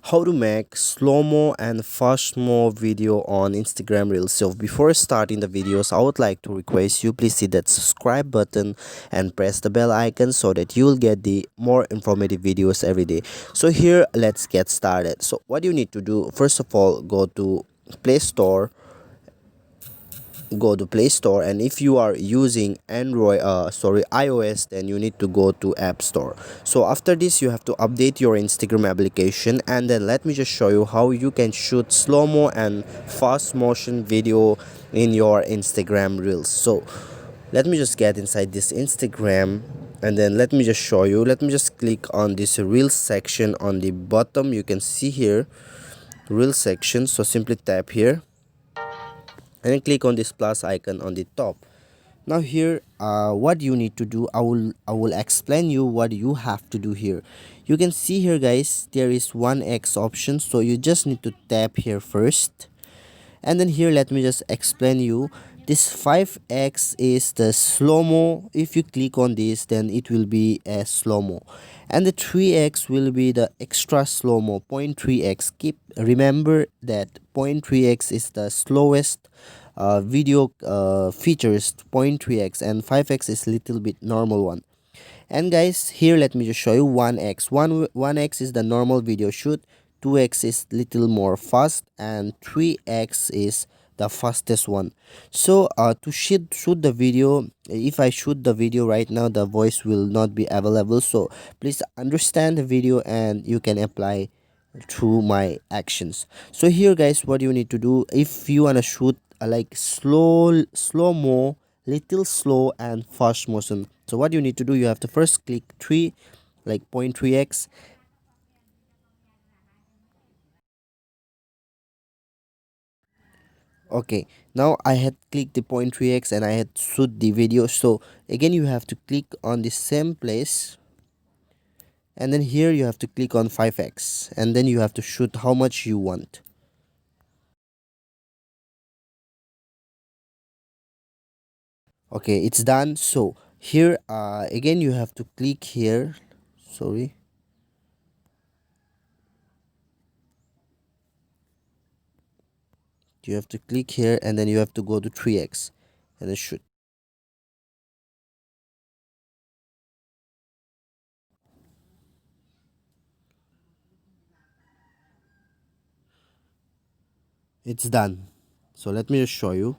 how to make slow-mo and fast-mo video on Instagram Reels. So before starting the videos, I would like to request you please hit that subscribe button and press the bell icon so that you will get the more informative videos every day. So here, let's get started. So what you need to do, first of all, go to Play Store, and if you are using iOS, then you need to go to App Store. So after this, you have to update your Instagram application, and then let me just show you how you can shoot slow-mo and fast motion video in your Instagram Reels. So let me just get inside this Instagram, and then let me just show you. Let me just click on this Reels section on the bottom. You can see here Reels section, so simply tap here and then click on this plus icon on the top. Now here, what you need to do, I will explain you what you have to do here. You can see here, guys, there is 1x option, so you just need to tap here first, and then here let me just explain you. This 5x is the slow-mo. If you click on this, then it will be a slow-mo, and the 3x will be the extra slow-mo, 0.3x. Keep remember that 0.3x is the slowest video features, 0.3x, and 5x is little bit normal one. And guys, here let me just show you 1x. 1x is the normal video shoot, 2x is little more fast, and 3x is the fastest one. So to shoot the video, if I shoot the video right now, the voice will not be available, so please understand the video and you can apply through my actions. So here, guys, what you need to do, if you want to shoot like slow-mo, little slow and fast motion, so what you need to do, you have to first click 3, like 0.3x. Okay, now I had clicked the 0.3x and I had shoot the video. So again, you have to click on the same place, and then here you have to click on 5x, and then you have to shoot how much you want. Okay, it's done. So here, again, you have to click here. Sorry, you have to click here, and then you have to go to 3x and then shoot. It's done. So let me just show you.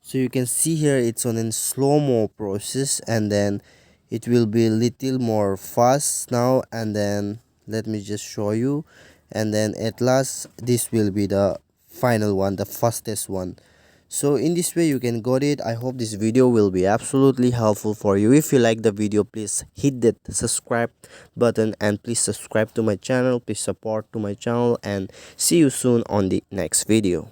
So you can see here it's on a slow-mo process, and then it will be a little more fast now, and then let me just show you, and then at last this will be the final one, the fastest one. So in this way you can got it. I hope this video will be absolutely helpful for you. If you like the video, please hit that subscribe button, and please subscribe to my channel, please support to my channel, and see you soon on the next video.